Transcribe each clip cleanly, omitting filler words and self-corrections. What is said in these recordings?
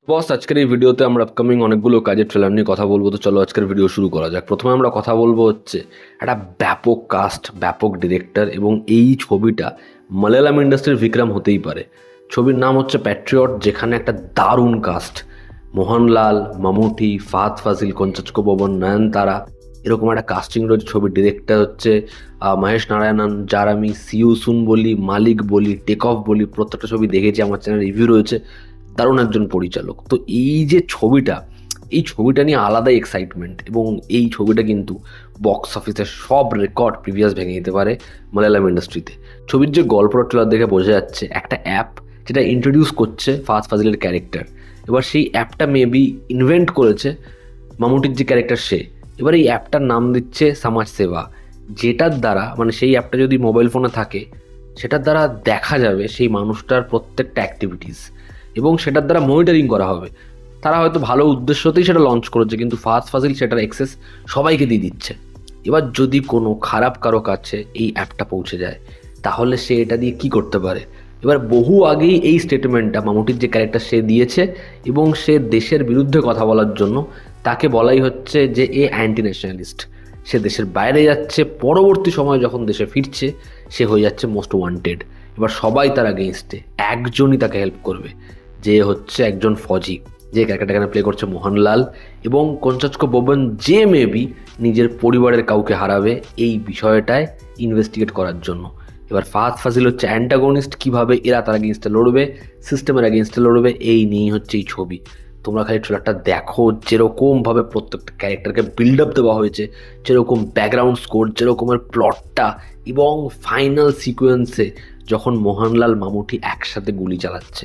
বস, আজকের এই ভিডিওতে আমরা আপকামিং অনেকগুলো কাজের ট্রেলার নিয়ে কথা বলবো। তো চলো আজকের ভিডিও শুরু করা যাক। প্রথমে আমরা কথা বলবো হচ্ছে একটা ব্যাপক কাস্ট, ব্যাপক ডিরেক্টর, এবং এই ছবিটা মালায়ালাম ইন্ডাস্ট্রির বিক্রম হতেই পারে। ছবির নাম হচ্ছে প্যাট্রিয়ট, যেখানে একটা দারুণ কাস্ট, মোহনলাল, মামুটি, ফাহাদ ফাজিল, কঞ্চাচকো ববন, নয়নতারা, এরকম একটা কাস্টিং রয়েছে। ছবির ডিরেক্টর হচ্ছে মহেশ নারায়ণন, যার আমি সিউ সুন বলি, মালিক বলি, টেক অফ বলি, প্রত্যেকটা ছবি দেখেছি, আমার চ্যানেল রিভিউ রয়েছে। দারুণ একজন পরিচালক। তো এই যে ছবিটা, এই ছবিটা নিয়ে আলাদাই এক্সাইটমেন্ট, এবং এই ছবিটা কিন্তু বক্স অফিসের সব রেকর্ড প্রিভিয়াস ভেঙে দিতে পারে মালায়ালাম ইন্ডাস্ট্রিতে। ছবির যে গল্পটা ট্রেলার দেখে বোঝা যাচ্ছে, একটা অ্যাপ যেটা ইন্ট্রোডিউস করছে ফাহাদ ফাজিলের ক্যারেক্টার। এবার সেই অ্যাপটা মেবি ইনভেন্ট করেছে মামুটির যে ক্যারেক্টার সে। এবার এই অ্যাপটার নাম দিচ্ছে সমাজ সেবা, যেটার দ্বারা মানে সেই অ্যাপটা যদি মোবাইল ফোনে থাকে, সেটার দ্বারা দেখা যাবে সেই মানুষটার প্রত্যেকটা অ্যাক্টিভিটিস, এবং সেটার দ্বারা মনিটরিং করা হবে। তারা হয়তো ভালো উদ্দেশ্যতেই সেটা লঞ্চ করেছে, কিন্তু ফাহাদ ফাজিল সেটার অ্যাক্সেস সবাইকে দিয়ে দিচ্ছে। এবার যদি কোনো খারাপ কারো কাছে এই অ্যাপটা পৌঁছে যায়, তাহলে সে এটা দিয়ে কি করতে পারে। এবার বহু আগেই এই স্টেটমেন্টটা মামুটির যে ক্যারেক্টার সে দিয়েছে, এবং সে দেশের বিরুদ্ধে কথা বলার জন্য তাকে বলাই হচ্ছে যে এ অ্যান্টি ন্যাশনালিস্ট। সে দেশের বাইরে যাচ্ছে, পরবর্তী সময় যখন দেশে ফিরছে সে হয়ে যাচ্ছে মোস্ট ওয়ান্টেড। এবার সবাই তার এগেইনস্টে, একজনই তাকে হেল্প করবে, যে হচ্ছে একজন ফৌজি, যে ক্যারেক্টারটা এখানে প্লে করছে মোহনলাল, এবং কঞ্চাচকো ববন, যে মেবি নিজের পরিবারের কাউকে হারাবে এই বিষয়টায় ইনভেস্টিগেট করার জন্য। এবার ফাহাদ ফাজিল হচ্ছে অ্যান্টাগনিস্ট, কীভাবে এরা তার এগেনস্টে লড়বে, সিস্টেমের এগেনস্টে লড়বে, এই নিয়েই হচ্ছে এই ছবি। তোমরা খালি ট্রেলারটা দেখো, যেরকমভাবে প্রত্যেকটা ক্যারেক্টারকে বিল্ড আপ দেওয়া হয়েছে, যেরকম ব্যাকগ্রাউন্ড স্কোর, যেরকমের প্লটটা, এবং ফাইনাল সিকোয়েন্সে যখন মোহনলাল মামুটি একসাথে গুলি চালাচ্ছে,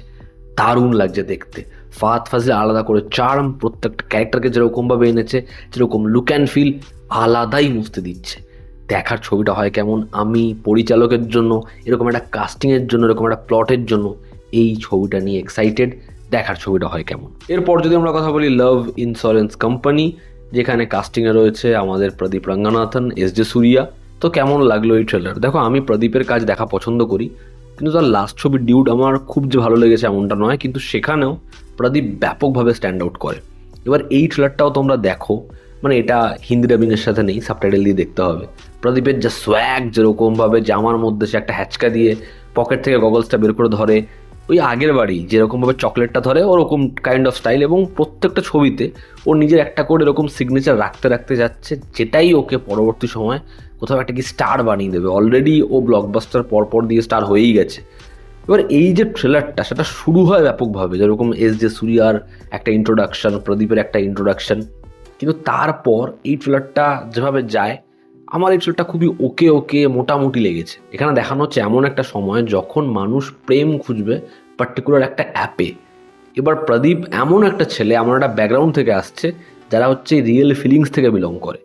দারুণ লাগছে দেখতে। ফাহাদ ফাজিল আলাদা করে চার্ম, প্রত্যেকটা ক্যারেক্টারকে যেরকমভাবে এনেছে, যেরকম লুক অ্যান্ড ফিল আলাদাই মুছতে দিচ্ছে। দেখার ছবিটা হয় কেমন, আমি পরিচালকের জন্য, এরকম একটা কাস্টিংয়ের জন্য, এরকম একটা প্লটের জন্য এই ছবিটা নিয়ে এক্সাইটেড। দেখার ছবিটা হয় কেমন। এরপর যদি আমরা কথা বলি লাভ ইন্স্যুরেন্স কোম্পানি, যেখানে কাস্টিংয়ে রয়েছে আমাদের প্রদীপ রঙ্গনাথন, এস জে সুরিয়া। তো কেমন লাগলো এই ট্রেলার? দেখো, আমি প্রদীপের কাজ দেখা পছন্দ করি, কিন্তু তার লাস্ট ছবি ডিউড আমার খুব যে ভালো লেগেছে এমনটা নয়, কিন্তু সেখানেও প্রদীপ ব্যাপকভাবে স্ট্যান্ড আউট করে। এবার এই ট্রেলারটাও তোমরা দেখো, মানে এটা হিন্দি ডাবিংয়ের সাথে নেই, সাবটাইটেল দিয়ে দেখতে হবে। প্রদীপের যা সোয়াগ, যেরকমভাবে জামার মধ্যে সে একটা হ্যাচকা দিয়ে পকেট থেকে গগলসটা বের করে ধরে, ওই আগের বাড়ি যেরকমভাবে চকলেটটা ধরে ওরকম কাইন্ড অফ স্টাইল, এবং প্রত্যেকটা ছবিতে ও নিজের একটা করে এরকম সিগনেচার রাখতে রাখতে যাচ্ছে, যেটাই ওকে পরবর্তী সময় কোথাও একটা কি স্টার বানিয়ে দেবে। অলরেডি ও ব্লকবাস্টার পরপর দিয়ে স্টার হয়েই গেছে। এবার এই যে ট্রেলারটা, সেটা শুরু হয় ব্যাপকভাবে, যেরকম এস জে সুরিয়ার একটা ইন্ট্রোডাকশন, প্রদীপের একটা ইন্ট্রোডাকশন, কিন্তু তারপর এই ট্রেলারটা যেভাবে যায়, আমার এই ট্রেলারটা খুবই ওকে ওকে মোটামুটি লেগেছে। এখানে দেখানো হচ্ছে এমন একটা সময় যখন মানুষ প্রেম খুঁজবে পার্টিকুলার একটা অ্যাপে। এবার প্রদীপ এমন একটা ছেলে, এমন একটা ব্যাকগ্রাউন্ড থেকে আসছে যারা হচ্ছে রিয়েল ফিলিংস থেকে বিলং করে,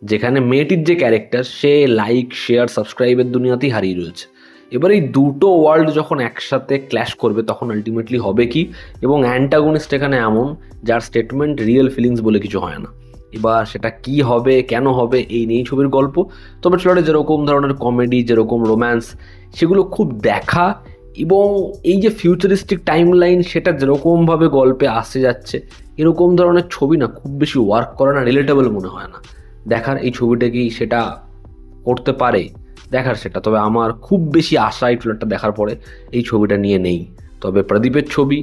যেখানে মেয়েটির যে ক্যারেক্টার সে লাইক শেয়ার সাবস্ক্রাইবের দুনিয়াতেই হারিয়ে রয়েছে। এবার এই দুটো ওয়ার্ল্ড যখন একসাথে ক্ল্যাশ করবে, তখন আলটিমেটলি হবে কি, এবং অ্যান্টাগনিস্ট এখানে এমন যার স্টেটমেন্ট রিয়েল ফিলিংস বলে কিছু হয় না। এবার সেটা কি হবে, কেন হবে, এই নিয়েই ছবির গল্প। তবে ট্রেলারে যেরকম ধরনের কমেডি, যেরকম রোম্যান্স, সেগুলো খুব দেখা, এবং এই যে ফিউচারিস্টিক টাইম লাইন, সেটা যেরকমভাবে গল্পে আসে যাচ্ছে, এরকম ধরনের ছবি না খুব বেশি ওয়ার্ক করে না, রিলেটেবল মনে হয় না। দেখার এই ছবিটা কি সেটা করতে পারে, দেখার সেটা। তবে আমার খুব বেশি আশা এই ট্রেলারটা দেখার পরে এই ছবিটা নিয়ে নেই। তবে প্রদীপের ছবি,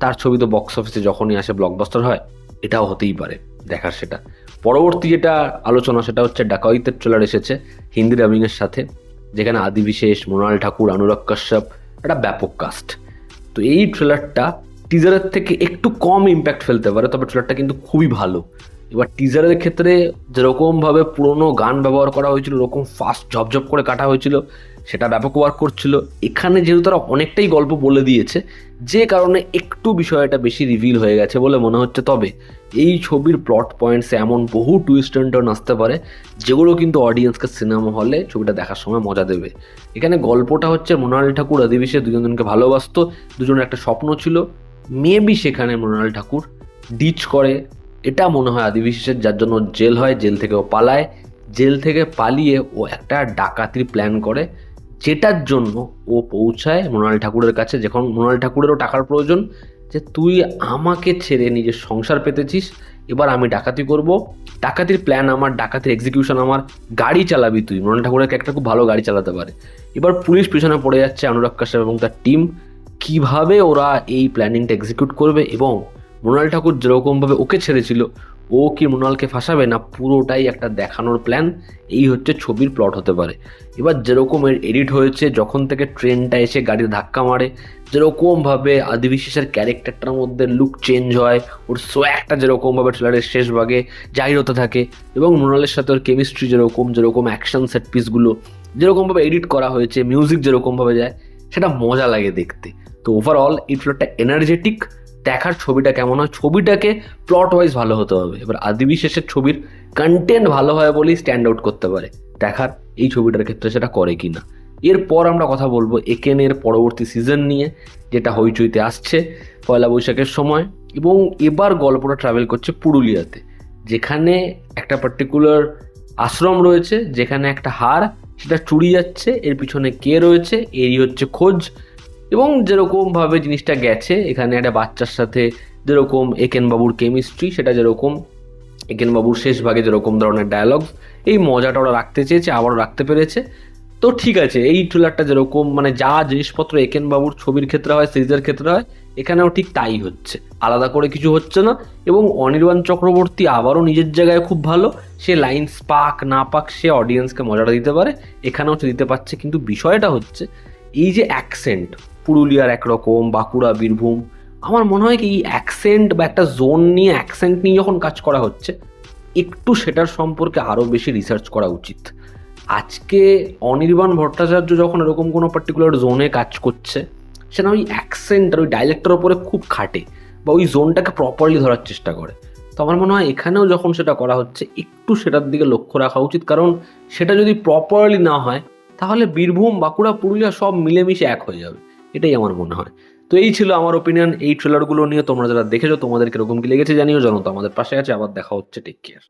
তার ছবি তো বক্স অফিসে যখনই আসে ব্লকবাস্টার হয়, এটাও হতেই পারে, দেখার সেটা। পরবর্তী যেটা আলোচনা, সেটা হচ্ছে ডাকাইতের ট্রেলার এসেছে হিন্দি ডাবিংয়ের সাথে, যেখানে আদি বিশেষ, মৃণাল ঠাকুর, অনুরাগ কাশ্যপ, একটা ব্যাপক কাস্ট। তো এই ট্রেলারটা টিজারের থেকে একটু কম ইম্প্যাক্ট ফেলতে পারে, তবে ট্রেলারটা কিন্তু খুবই ভালো। এবার টিজারের ক্ষেত্রে যেরকমভাবে পুরোনো গান ব্যবহার করা হয়েছিল, ওরকম ফাস্ট ঝপঝপ করে কাটা হয়েছিল, সেটা ব্যাপক ওয়ার্ক করছিল। এখানে যেহেতু তারা অনেকটাই গল্প বলে দিয়েছে, যে কারণে একটু বিষয়টা বেশি রিভিল হয়ে গেছে বলে মনে হচ্ছে। তবে এই ছবির প্লট পয়েন্টসে এমন বহু টুইস্ট অ্যান্ড টার্ন আসতে পারে, যেগুলো কিন্তু অডিয়েন্সকে সিনেমা হলে ছবিটা দেখার সময় মজা দেবে। এখানে গল্পটা হচ্ছে মৃণাল ঠাকুর আদি বিশেষ দুজনকে ভালোবাসতো, দুজনের একটা স্বপ্ন ছিল। মেবি সেখানে মৃণাল ঠাকুর ডিচ করে, এটা মনে হয় আদি বিশেষের, যার জন্য জেল হয়, জেল থেকে ও পালায়, জেল থেকে পালিয়ে ও একটা ডাকাতির প্ল্যান করে, যেটার জন্য ও পৌঁছায় মৃণাল ঠাকুরের কাছে, যখন মৃণাল ঠাকুরেরও টাকার প্রয়োজন, যে তুই আমাকে ছেড়ে নিজের সংসার পেতেছিস, এবার আমি ডাকাতি করব, ডাকাতির প্ল্যান আমার, ডাকাতির এক্সিকিউশন আমার, গাড়ি চালাবি তুই। মৃণাল ঠাকুরের একটা খুব ভালো গাড়ি চালাতে পারে। এবার পুলিশ পিছনে পড়ে যাচ্ছে অনুরাগ কাশ্যপ এবং তার টিম, কিভাবে ওরা এই প্ল্যানিংটা এক্সিকিউট করবে এবং মৃণাল ঠাকুর যেরকমভাবে ওকে ছেড়েছিল ও কি মৃণালকে ফাঁসাবে না পুরোটাই একটা দেখানোর প্ল্যান, এই হচ্ছে ছবির প্লট হতে পারে। এবার যেরকম এডিট হয়েছে, যখন থেকে ট্রেনটা এসে গাড়ির ধাক্কা মারে, যেরকমভাবে আদি বিশ্বাসের ক্যারেক্টারটার মধ্যে লুক চেঞ্জ হয়, ওর সোয়াগটা যেরকমভাবে ট্রেলারের শেষ ভাগে জাহির হতে থাকে, এবং মৃণালের সাথে ওর কেমিস্ট্রি যেরকম অ্যাকশন সেট পিসগুলো যেরকমভাবে এডিট করা হয়েছে, মিউজিক যেরকমভাবে যায়, সেটা মজা লাগে দেখতে। তো ওভারঅল এই ট্রেলারটা এনার্জেটিক। দেখার ছবিটা কেমন হয়, ছবিটাকে প্লট ওয়াইজ ভালো হতে হবে। এবার আদি বিশ্বাসের ছবির কন্টেন্ট ভালো হয় বলেই স্ট্যান্ড আউট করতে পারে, দেখার এই ছবিটার ক্ষেত্রে সেটা করে কি না। এরপর আমরা কথা বলবো একেনের পরবর্তী সিজন নিয়ে, যেটা হইচইতে আসছে পয়লা বৈশাখের সময়। এবং এবার গল্পটা ট্রাভেল করছে পুরুলিয়াতে, যেখানে একটা পার্টিকুলার আশ্রম রয়েছে, যেখানে একটা হার সেটা চুরি যাচ্ছে, এর পিছনে কে রয়েছে এরই হচ্ছে খোঁজ। এবং যেরকমভাবে জিনিসটা গেছে, এখানে একটা বাচ্চার সাথে যেরকম একেনবাবুর কেমিস্ট্রি, সেটা যেরকম একেনবাবুর শেষ ভাগে যেরকম ধরনের ডায়ালগ, এই মজাটা ওরা রাখতে চেয়েছে, আবারও রাখতে পেরেছে। তো ঠিক আছে, এই ট্রেলারটা যেরকম মানে যা জিনিসপত্র একেনবাবুর ছবির ক্ষেত্রে হয়, সিরিজের ক্ষেত্রে হয়, এখানেও ঠিক তাই হচ্ছে, আলাদা করে কিছু হচ্ছে না। এবং অনির্বাণ চক্রবর্তী আবারও নিজের জায়গায় খুব ভালো, সে লাইন্স পাক না পাক সে অডিয়েন্সকে মজাটা দিতে পারে, এখানেও সে দিতে পারছে। কিন্তু বিষয়টা হচ্ছে এই যে অ্যাকসেন্ট, পুরুলিয়ার একরকম, বাঁকুড়া, বীরভূম, আমার মনে হয় কি এই অ্যাকসেন্ট বা একটা জোন নিয়ে অ্যাকসেন্ট নিয়ে যখন কাজ করা হচ্ছে, একটু সেটার সম্পর্কে আরও বেশি রিসার্চ করা উচিত। আজকে অনির্বাণ ভট্টাচার্য যখন এরকম কোনো পার্টিকুলার জোনে কাজ করছে, সেটা ওই অ্যাকসেন্ট আর ওই ডায়ালেক্টের ওপরে খুব খাটে বা ওই জোনটাকে প্রপারলি ধরার চেষ্টা করে। তো আমার মনে হয় এখানেও যখন সেটা করা হচ্ছে, একটু সেটার দিকে লক্ষ্য রাখা উচিত, কারণ সেটা যদি প্রপারলি না হয় তাহলে বীরভূম, বাঁকুড়া, পুরুলিয়া সব মিলেমিশে এক হয়ে যাবে, এটাই আমার মনে হয়। তো এই ছিল আমার ওপিনিয়ন এই ট্রেলারগুলো নিয়ে। তোমরা যারা দেখেছো তোমাদের কিরকম কি লেগেছে জানিও, জানো তো আমাদের পাশে আছে। আবার দেখা হচ্ছে, টেক কেয়ার।